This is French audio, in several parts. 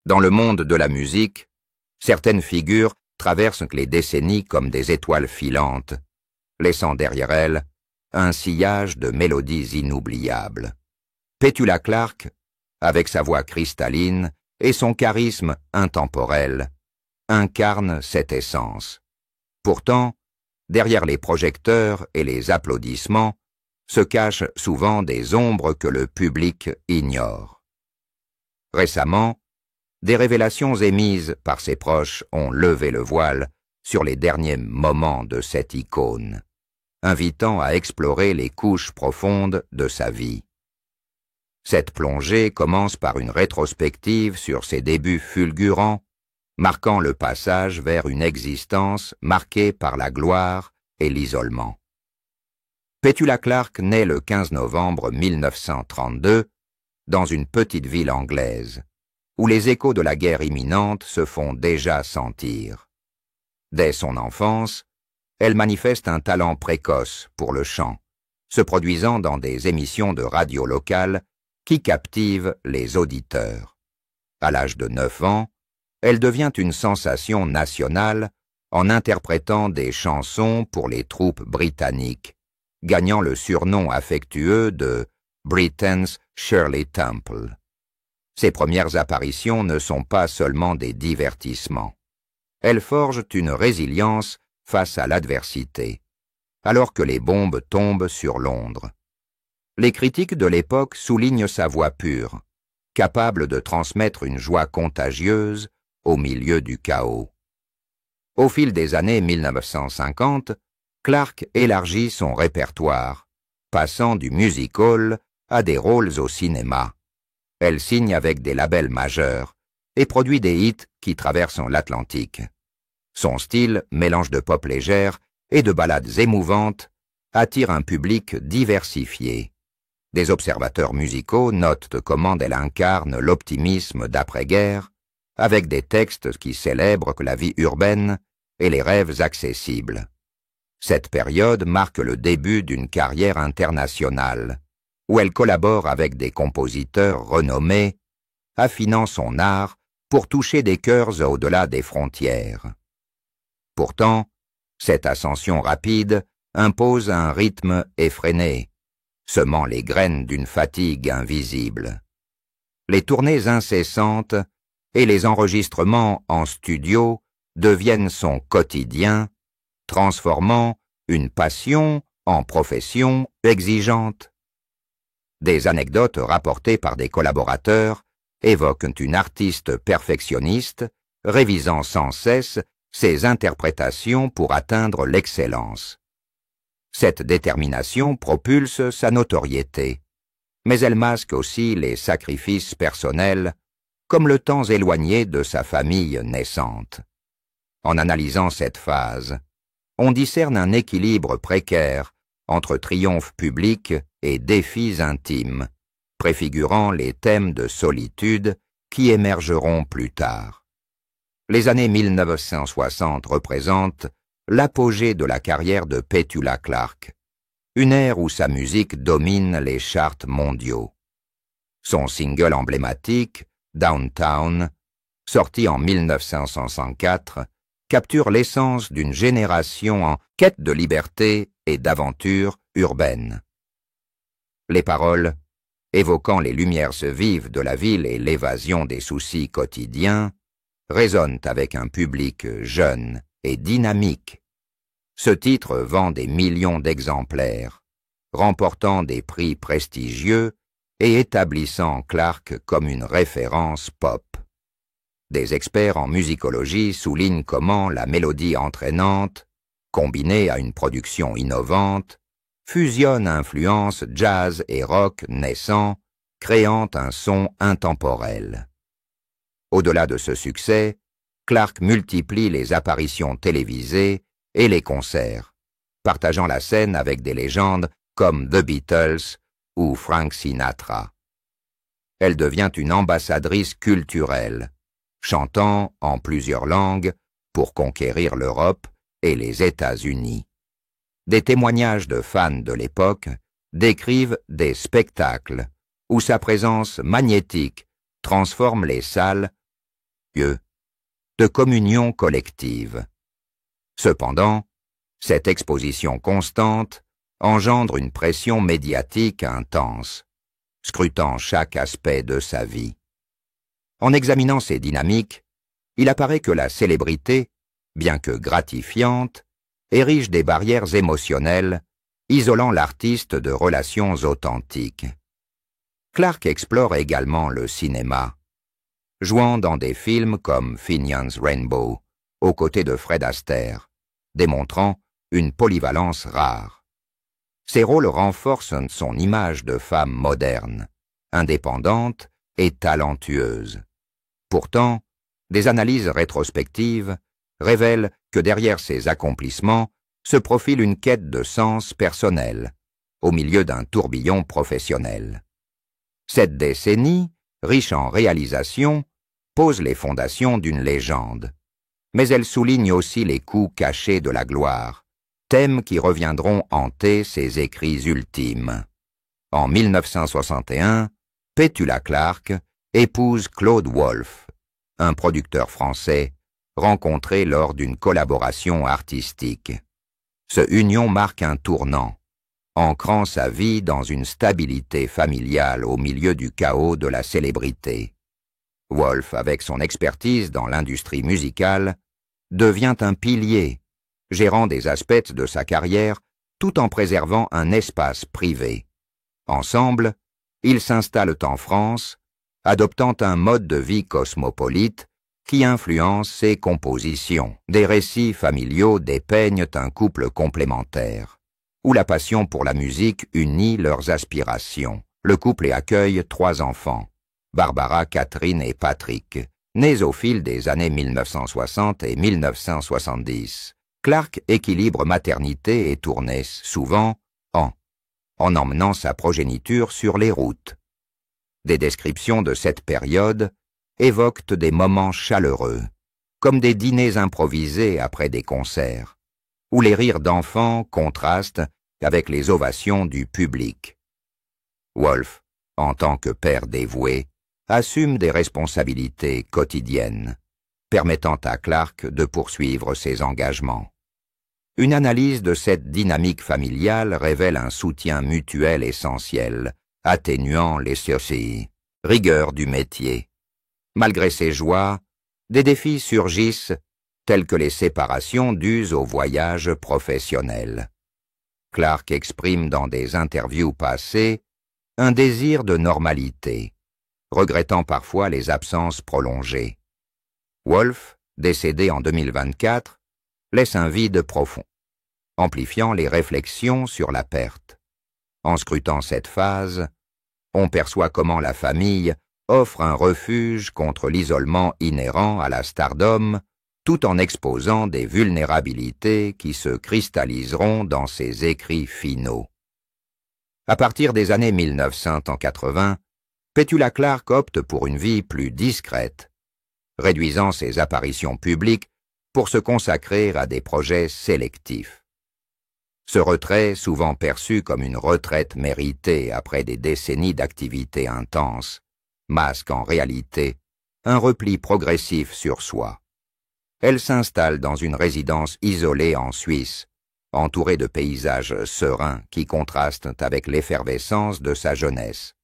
Dans le monde de la musique, certaines figures traversent les décennies comme des étoiles filantes, laissant derrière elles un sillage de mélodies inoubliables. Petula Clark, avec sa voix cristalline et son charisme intemporel, incarne cette essence. Pourtant, derrière les projecteurs et les applaudissements, se cachent souvent des ombres que le public ignore. Récemment, des révélations émises par ses proches ont levé le voile sur les derniers moments de cette icône, invitant à explorer les couches profondes de sa vie. Cette plongée commence par une rétrospective sur ses débuts fulgurants, marquant le passage vers une existence marquée par la gloire et l'isolement. Petula Clark naît le 15 novembre 1932 dans une petite ville anglaise, où les échos de la guerre imminente se font déjà sentir. Dès son enfance, elle manifeste un talent précoce pour le chant, se produisant dans des émissions de radio locales qui captivent les auditeurs. À l'âge de 9 ans, elle devient une sensation nationale en interprétant des chansons pour les troupes britanniques, gagnant le surnom affectueux de Britain's Shirley Temple. Ses premières apparitions ne sont pas seulement des divertissements. Elles forgent une résilience face à l'adversité, alors que les bombes tombent sur Londres. Les critiques de l'époque soulignent sa voix pure, capable de transmettre une joie contagieuse au milieu du chaos. Au fil des années 1950, Clark élargit son répertoire, passant du music-hall à des rôles au cinéma. Elle signe avec des labels majeurs et produit des hits qui traversent l'Atlantique. Son style, mélange de pop légère et de ballades émouvantes, attire un public diversifié. Des observateurs musicaux notent comment elle incarne l'optimisme d'après-guerre, avec des textes qui célèbrent la vie urbaine et les rêves accessibles. Cette période marque le début d'une carrière internationale, où elle collabore avec des compositeurs renommés, affinant son art pour toucher des cœurs au-delà des frontières. Pourtant, cette ascension rapide impose un rythme effréné, semant les graines d'une fatigue invisible. Les tournées incessantes et les enregistrements en studio deviennent son quotidien, transformant une passion en profession exigeante. Des anecdotes rapportées par des collaborateurs évoquent une artiste perfectionniste, révisant sans cesse ses interprétations pour atteindre l'excellence. Cette détermination propulse sa notoriété, mais elle masque aussi les sacrifices personnels, comme le temps éloigné de sa famille naissante. En analysant cette phase, on discerne un équilibre précaire entre triomphes publics et défis intimes, préfigurant les thèmes de solitude qui émergeront plus tard. Les années 1960 représentent l'apogée de la carrière de Petula Clark, une ère où sa musique domine les charts mondiaux. Son single emblématique, Downtown, sorti en 1964, capture l'essence d'une génération en quête de liberté et d'aventure urbaine. Les paroles, évoquant les lumières vives de la ville et l'évasion des soucis quotidiens, résonnent avec un public jeune et dynamique. Ce titre vend des millions d'exemplaires, remportant des prix prestigieux et établissant Clark comme une référence pop. Des experts en musicologie soulignent comment la mélodie entraînante, combinée à une production innovante, fusionne influences jazz et rock naissants, créant un son intemporel. Au-delà de ce succès, Clark multiplie les apparitions télévisées et les concerts, partageant la scène avec des légendes comme The Beatles ou Frank Sinatra. Elle devient une ambassadrice culturelle, chantant en plusieurs langues pour conquérir l'Europe et les États-Unis. Des témoignages de fans de l'époque décrivent des spectacles où sa présence magnétique transforme les salles de communion collective. Cependant, cette exposition constante engendre une pression médiatique intense, scrutant chaque aspect de sa vie. En examinant ces dynamiques, il apparaît que la célébrité, bien que gratifiante, érige des barrières émotionnelles, isolant l'artiste de relations authentiques. Clarke explore également le cinéma, jouant dans des films comme Finian's Rainbow, aux côtés de Fred Astaire, démontrant une polyvalence rare. Ces rôles renforcent son image de femme moderne, indépendante et talentueuse. Pourtant, des analyses rétrospectives révèlent que derrière ces accomplissements se profile une quête de sens personnel, au milieu d'un tourbillon professionnel. Cette décennie, riche en réalisations, pose les fondations d'une légende. Mais elle souligne aussi les coups cachés de la gloire, thèmes qui reviendront hanter ses écrits ultimes. En 1961, Petula Clarke épouse Claude Wolff, un producteur français rencontré lors d'une collaboration artistique. Ce union marque un tournant, ancrant sa vie dans une stabilité familiale au milieu du chaos de la célébrité. Wolff, avec son expertise dans l'industrie musicale, devient un pilier, gérant des aspects de sa carrière tout en préservant un espace privé. Ensemble, ils s'installent en France, adoptant un mode de vie cosmopolite qui influence ses compositions. Des récits familiaux dépeignent un couple complémentaire, où la passion pour la musique unit leurs aspirations. Le couple y accueille 3 enfants, Barbara, Catherine et Patrick, nés au fil des années 1960 et 1970. Clarke équilibre maternité et tournée souvent en emmenant sa progéniture sur les routes. Des descriptions de cette période évoquent des moments chaleureux, comme des dîners improvisés après des concerts, où les rires d'enfants contrastent avec les ovations du public. Wolff, en tant que père dévoué, assume des responsabilités quotidiennes, permettant à Clarke de poursuivre ses engagements. Une analyse de cette dynamique familiale révèle un soutien mutuel essentiel, atténuant les rigueurs du métier. Malgré ces joies, des défis surgissent, tels que les séparations dues au voyage professionnel. Clarke exprime dans des interviews passées un désir de normalité, regrettant parfois les absences prolongées. Wolff, décédé en 2024, laisse un vide profond, amplifiant les réflexions sur la perte. En scrutant cette phase, on perçoit comment la famille offre un refuge contre l'isolement inhérent à la stardom, tout en exposant des vulnérabilités qui se cristalliseront dans ses écrits finaux. À partir des années 1980, Petula Clarke opte pour une vie plus discrète, réduisant ses apparitions publiques pour se consacrer à des projets sélectifs. Ce retrait, souvent perçu comme une retraite méritée après des décennies d'activité intense, masque en réalité un repli progressif sur soi. Elle s'installe dans une résidence isolée en Suisse, entourée de paysages sereins qui contrastent avec l'effervescence de sa jeunesse.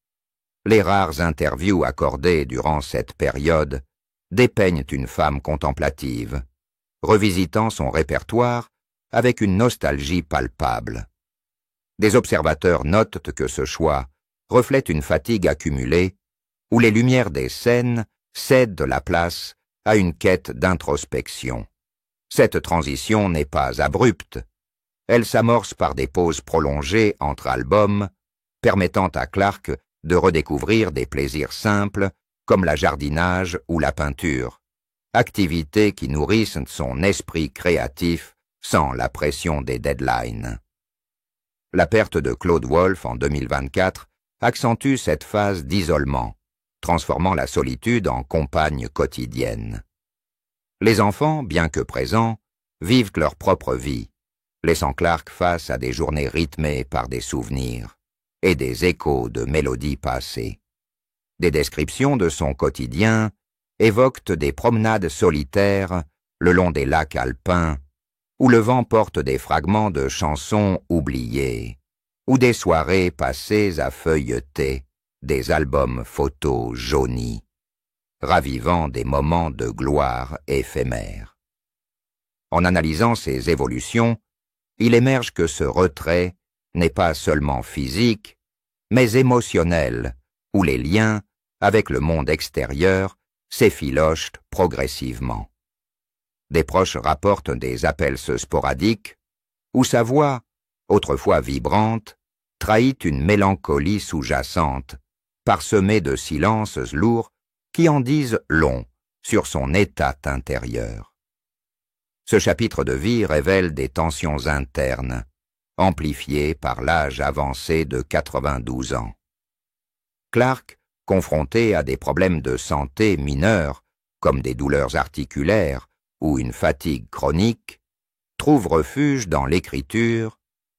Les rares interviews accordées durant cette période dépeignent une femme contemplative, revisitant son répertoire avec une nostalgie palpable. Des observateurs notent que ce choix reflète une fatigue accumulée où les lumières des scènes cèdent la place à une quête d'introspection. Cette transition n'est pas abrupte. Elle s'amorce par des pauses prolongées entre albums, permettant à Clarke de redécouvrir des plaisirs simples comme la jardinage ou la peinture, activités qui nourrissent son esprit créatif sans la pression des deadlines. La perte de Claude Wolff en 2024 accentue cette phase d'isolement, transformant la solitude en compagne quotidienne. Les enfants, bien que présents, vivent leur propre vie, laissant Clarke face à des journées rythmées par des souvenirs et des échos de mélodies passées. Des descriptions de son quotidien évoquent des promenades solitaires le long des lacs alpins, où le vent porte des fragments de chansons oubliées, ou des soirées passées à feuilleter des albums photos jaunis, ravivant des moments de gloire éphémères. En analysant ces évolutions, il émerge que ce retrait n'est pas seulement physique, mais émotionnel, où les liens avec le monde extérieur s'effilochent progressivement. Des proches rapportent des appels sporadiques, où sa voix, autrefois vibrante, trahit une mélancolie sous-jacente, parsemée de silences lourds qui en disent long sur son état intérieur. Ce chapitre de vie révèle des tensions internes, amplifiées par l'âge avancé de 92 ans. Clark, confronté à des problèmes de santé mineurs, comme des douleurs articulaires ou une fatigue chronique, trouve refuge dans l'écriture,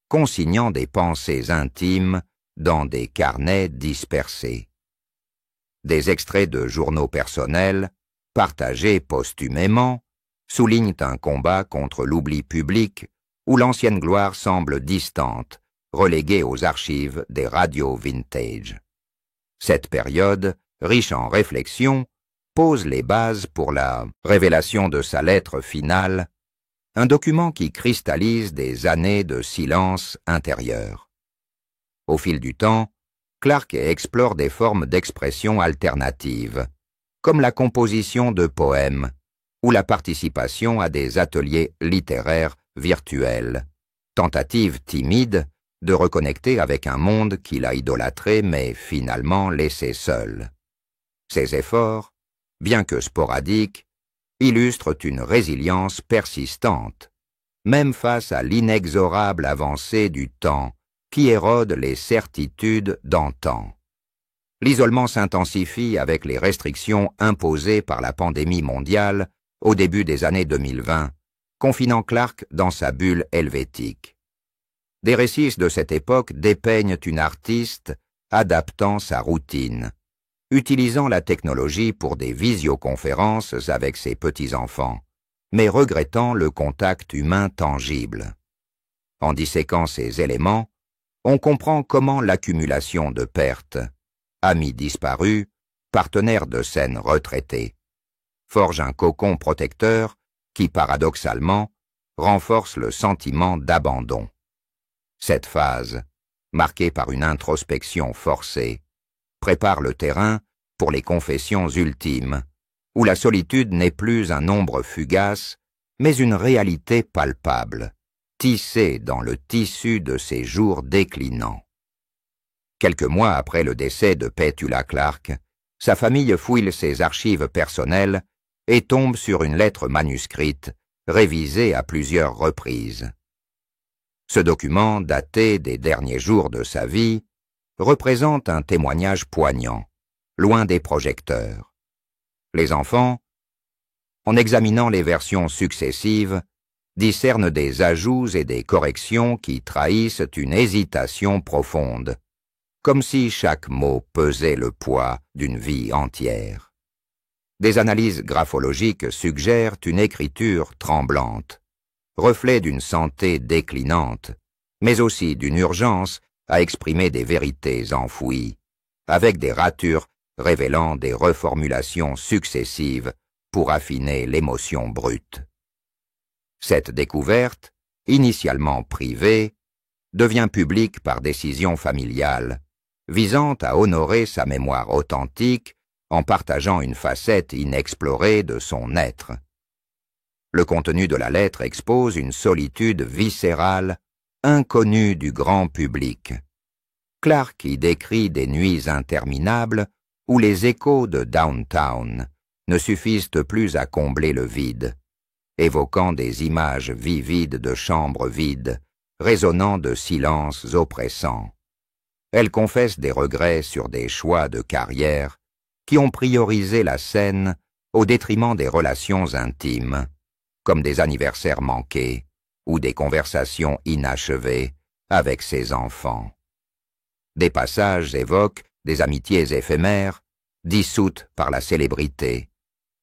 consignant des pensées intimes dans des carnets dispersés. Des extraits de journaux personnels, partagés posthumément, soulignent un combat contre l'oubli public où l'ancienne gloire semble distante, reléguée aux archives des radios vintage. Cette période, riche en réflexions, pose les bases pour la révélation de sa lettre finale, un document qui cristallise des années de silence intérieur. Au fil du temps, Clark explore des formes d'expression alternatives, comme la composition de poèmes ou la participation à des ateliers littéraires virtuels, tentative timide de reconnecter avec un monde qu'il a idolâtré mais finalement laissé seul. Ces efforts, bien que sporadiques, illustrent une résilience persistante, même face à l'inexorable avancée du temps qui érode les certitudes d'antan. L'isolement s'intensifie avec les restrictions imposées par la pandémie mondiale au début des années 2020, confinant Clark dans sa bulle helvétique. Des récits de cette époque dépeignent une artiste adaptant sa routine, utilisant la technologie pour des visioconférences avec ses petits-enfants, mais regrettant le contact humain tangible. En disséquant ces éléments, on comprend comment l'accumulation de pertes, amis disparus, partenaires de scène retraités, forge un cocon protecteur qui, paradoxalement, renforce le sentiment d'abandon. Cette phase, marquée par une introspection forcée, prépare le terrain pour les confessions ultimes, où la solitude n'est plus un nombre fugace, mais une réalité palpable, tissée dans le tissu de ses jours déclinants. Quelques mois après le décès de Petula Clark, sa famille fouille ses archives personnelles et tombe sur une lettre manuscrite, révisée à plusieurs reprises. Ce document, daté des derniers jours de sa vie, représente un témoignage poignant, loin des projecteurs. Les enfants, en examinant les versions successives, discernent des ajouts et des corrections qui trahissent une hésitation profonde, comme si chaque mot pesait le poids d'une vie entière. Des analyses graphologiques suggèrent une écriture tremblante, reflet d'une santé déclinante, mais aussi d'une urgence à exprimer des vérités enfouies, avec des ratures révélant des reformulations successives pour affiner l'émotion brute. Cette découverte, initialement privée, devient publique par décision familiale, visant à honorer sa mémoire authentique en partageant une facette inexplorée de son être. Le contenu de la lettre expose une solitude viscérale, inconnue du grand public. Clark y décrit des nuits interminables où les échos de Downtown ne suffisent plus à combler le vide, évoquant des images vivides de chambres vides, résonnant de silences oppressants. Elle confesse des regrets sur des choix de carrière qui ont priorisé la scène au détriment des relations intimes, comme des anniversaires manqués ou des conversations inachevées avec ses enfants. Des passages évoquent des amitiés éphémères, dissoutes par la célébrité,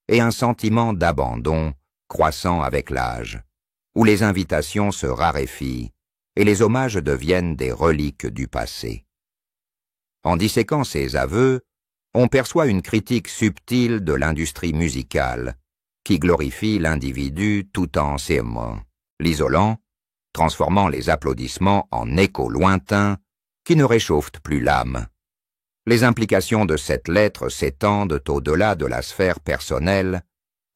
et un sentiment d'abandon croissant avec l'âge, où les invitations se raréfient et les hommages deviennent des reliques du passé. En disséquant ces aveux, on perçoit une critique subtile de l'industrie musicale, qui glorifie l'individu tout en s'aimant, l'isolant, transformant les applaudissements en échos lointains qui ne réchauffent plus l'âme. Les implications de cette lettre s'étendent au-delà de la sphère personnelle,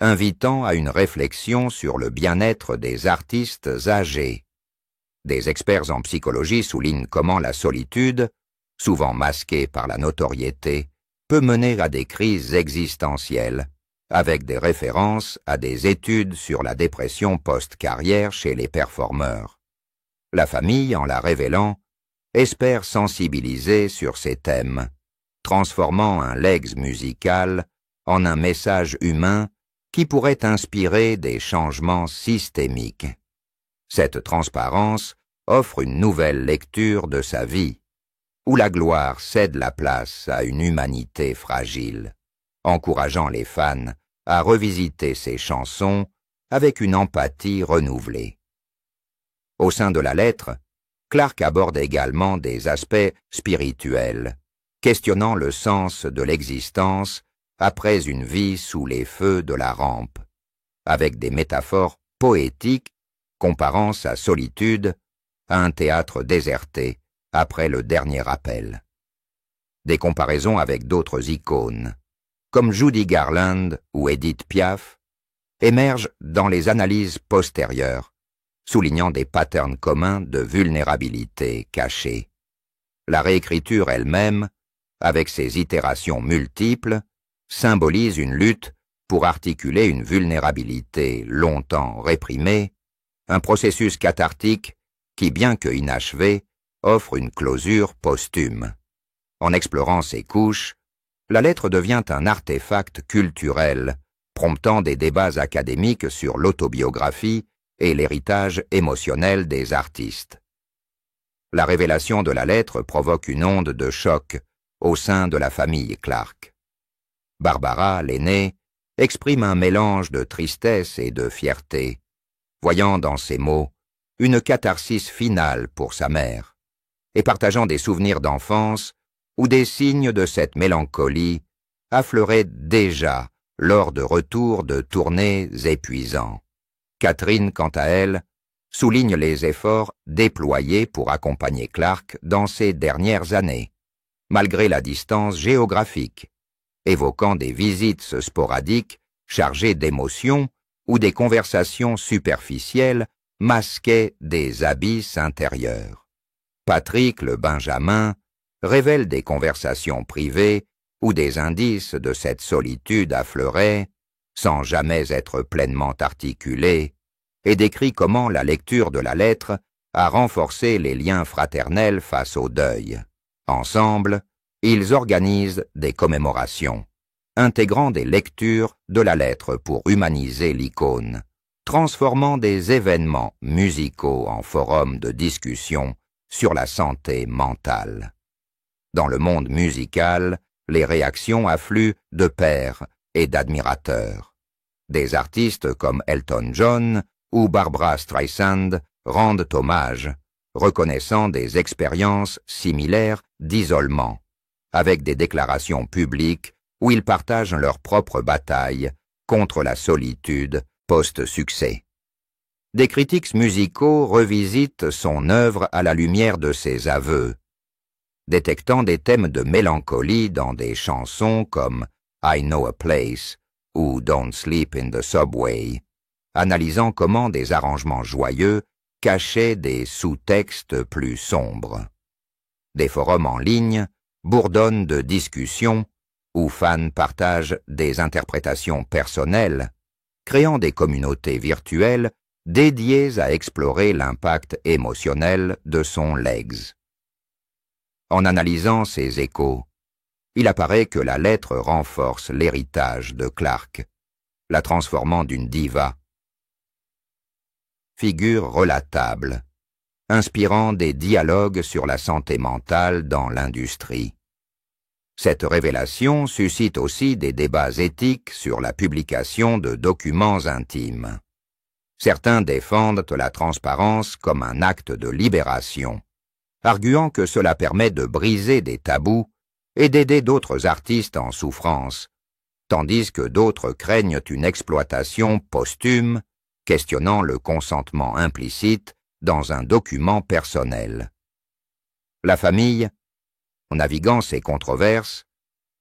invitant à une réflexion sur le bien-être des artistes âgés. Des experts en psychologie soulignent comment la solitude, souvent masquée par la notoriété, peut mener à des crises existentielles, avec des références à des études sur la dépression post-carrière chez les performeurs. La famille, en la révélant, espère sensibiliser sur ces thèmes, transformant un legs musical en un message humain qui pourrait inspirer des changements systémiques. Cette transparence offre une nouvelle lecture de sa vie, où la gloire cède la place à une humanité fragile, encourageant les fans à revisiter ses chansons avec une empathie renouvelée. Au sein de la lettre, Clarke aborde également des aspects spirituels, questionnant le sens de l'existence après une vie sous les feux de la rampe, avec des métaphores poétiques comparant sa solitude à un théâtre déserté après le dernier appel. Des comparaisons avec d'autres icônes, comme Judy Garland ou Edith Piaf, émergent dans les analyses postérieures, soulignant des patterns communs de vulnérabilité cachée. La réécriture elle-même, avec ses itérations multiples, symbolise une lutte pour articuler une vulnérabilité longtemps réprimée, un processus cathartique qui, bien que inachevé, offre une closure posthume. En explorant ces couches, la lettre devient un artefact culturel, promptant des débats académiques sur l'autobiographie et l'héritage émotionnel des artistes. La révélation de la lettre provoque une onde de choc au sein de la famille Clarke. Barbara, l'aînée, exprime un mélange de tristesse et de fierté, voyant dans ces mots une catharsis finale pour sa mère, et partageant des souvenirs d'enfance où des signes de cette mélancolie affleuraient déjà lors de retours de tournées épuisants. Catherine, quant à elle, souligne les efforts déployés pour accompagner Clarke dans ces dernières années, malgré la distance géographique, évoquant des visites sporadiques chargées d'émotions où des conversations superficielles masquaient des abysses intérieurs. Patrick, le Benjamin, révèle des conversations privées où des indices de cette solitude affleuraient, sans jamais être pleinement articulés, et décrit comment la lecture de la lettre a renforcé les liens fraternels face au deuil. Ensemble, ils organisent des commémorations, intégrant des lectures de la lettre pour humaniser l'icône, transformant des événements musicaux en forums de discussion sur la santé mentale. Dans le monde musical, les réactions affluent de pairs et d'admirateurs. Des artistes comme Elton John ou Barbra Streisand rendent hommage, reconnaissant des expériences similaires d'isolement, avec des déclarations publiques où ils partagent leur propre bataille contre la solitude post-succès. Des critiques musicaux revisitent son œuvre à la lumière de ses aveux, détectant des thèmes de mélancolie dans des chansons comme I Know a Place ou Don't Sleep in the Subway, analysant comment des arrangements joyeux cachaient des sous-textes plus sombres. Des forums en ligne bourdonnent de discussions où fans partagent des interprétations personnelles, créant des communautés virtuelles dédiées à explorer l'impact émotionnel de son legs. En analysant ces échos, il apparaît que la lettre renforce l'héritage de Clarke, la transformant d'une diva. Figure relatable, inspirant des dialogues sur la santé mentale dans l'industrie. Cette révélation suscite aussi des débats éthiques sur la publication de documents intimes. Certains défendent la transparence comme un acte de libération, arguant que cela permet de briser des tabous et d'aider d'autres artistes en souffrance, tandis que d'autres craignent une exploitation posthume, questionnant le consentement implicite dans un document personnel. La famille, en naviguant ces controverses,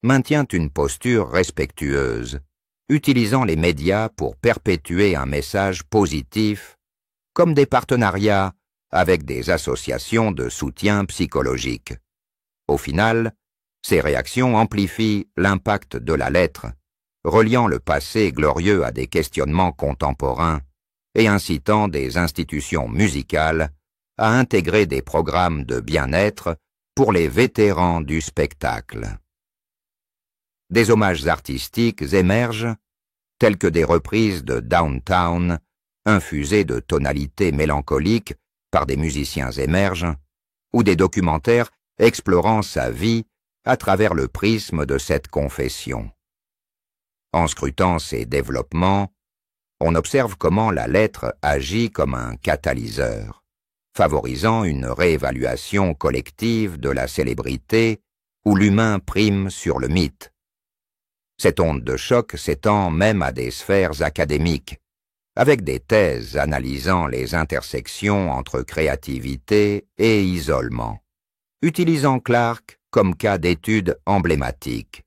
maintient une posture respectueuse, utilisant les médias pour perpétuer un message positif, comme des partenariats avec des associations de soutien psychologique. Au final, ces réactions amplifient l'impact de la lettre, reliant le passé glorieux à des questionnements contemporains et incitant des institutions musicales à intégrer des programmes de bien-être pour les vétérans du spectacle. Des hommages artistiques émergent, tels que des reprises de Downtown, infusées de tonalités mélancoliques par des musiciens émerges, ou des documentaires explorant sa vie à travers le prisme de cette confession. En scrutant ces développements, on observe comment la lettre agit comme un catalyseur, favorisant une réévaluation collective de la célébrité où l'humain prime sur le mythe. Cette onde de choc s'étend même à des sphères académiques, avec des thèses analysant les intersections entre créativité et isolement, utilisant Clarke comme cas d'étude emblématique.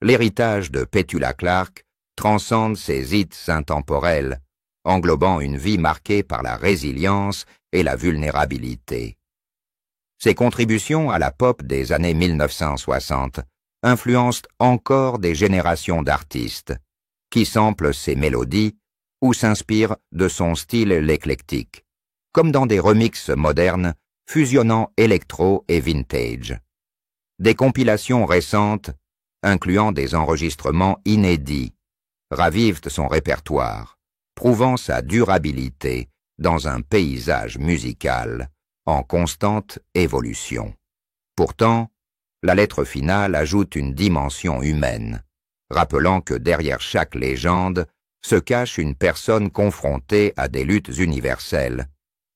L'héritage de Petula Clarke transcende ses hits intemporels, englobant une vie marquée par la résilience et la vulnérabilité. Ses contributions à la pop des années 1960 influencent encore des générations d'artistes, qui samplent ses mélodies ou s'inspirent de son style éclectique, comme dans des remixes modernes fusionnant électro et vintage. Des compilations récentes, incluant des enregistrements inédits, ravivent son répertoire, prouvant sa durabilité dans un paysage musical en constante évolution. Pourtant, la lettre finale ajoute une dimension humaine, rappelant que derrière chaque légende se cache une personne confrontée à des luttes universelles,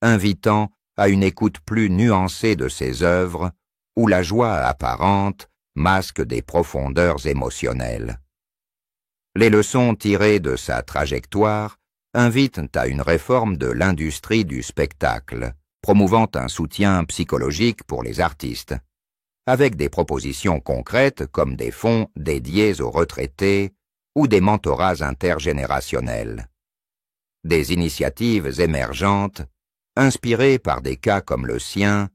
invitant à une écoute plus nuancée de ses œuvres, où la joie apparente masque des profondeurs émotionnelles. Les leçons tirées de sa trajectoire invitent à une réforme de l'industrie du spectacle, promouvant un soutien psychologique pour les artistes, avec des propositions concrètes comme des fonds dédiés aux retraités ou des mentorats intergénérationnels. Des initiatives émergentes, inspirées par des cas comme le sien,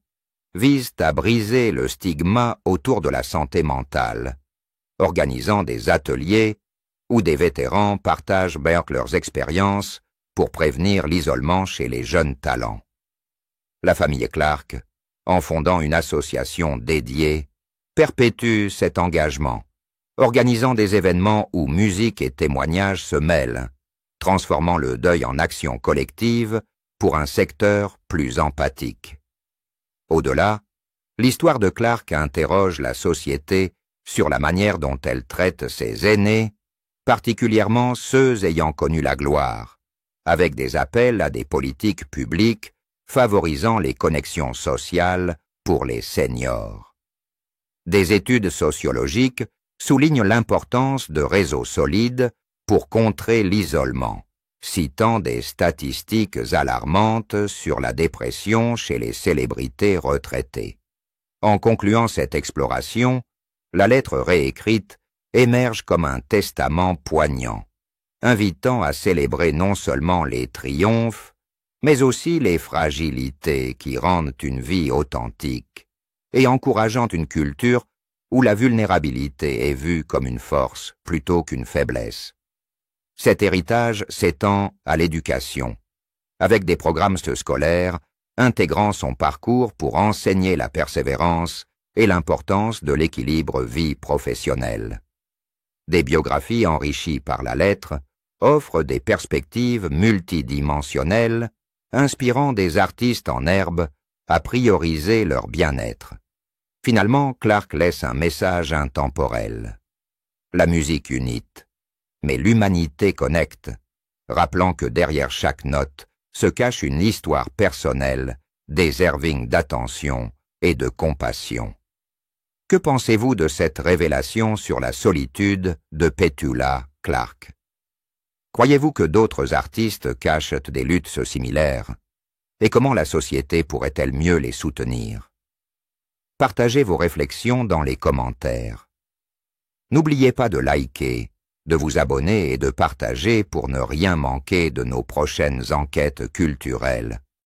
visent à briser le stigma autour de la santé mentale, organisant des ateliers où des vétérans partagent leurs expériences pour prévenir l'isolement chez les jeunes talents. La famille Clarke, en fondant une association dédiée, perpétue cet engagement, organisant des événements où musique et témoignages se mêlent, transformant le deuil en action collective pour un secteur plus empathique. Au-delà, l'histoire de Clarke interroge la société sur la manière dont elle traite ses aînés, particulièrement ceux ayant connu la gloire, avec des appels à des politiques publiques favorisant les connexions sociales pour les seniors. Des études sociologiques soulignent l'importance de réseaux solides pour contrer l'isolement, citant des statistiques alarmantes sur la dépression chez les célébrités retraitées. En concluant cette exploration, la lettre réécrite émerge comme un testament poignant, invitant à célébrer non seulement les triomphes, mais aussi les fragilités qui rendent une vie authentique, et encourageant une culture où la vulnérabilité est vue comme une force plutôt qu'une faiblesse. Cet héritage s'étend à l'éducation, avec des programmes scolaires intégrant son parcours pour enseigner la persévérance et l'importance de l'équilibre vie professionnelle. Des biographies enrichies par la lettre offrent des perspectives multidimensionnelles, inspirant des artistes en herbe à prioriser leur bien-être. Finalement, Clarke laisse un message intemporel. La musique unit, mais l'humanité connecte, rappelant que derrière chaque note se cache une histoire personnelle, déserving d'attention et de compassion. Que pensez-vous de cette révélation sur la solitude de Petula Clarke? Croyez-vous que d'autres artistes cachent des luttes similaires? Et comment la société pourrait-elle mieux les soutenir? Partagez vos réflexions dans les commentaires. N'oubliez pas de liker, de vous abonner et de partager pour ne rien manquer de nos prochaines enquêtes culturelles.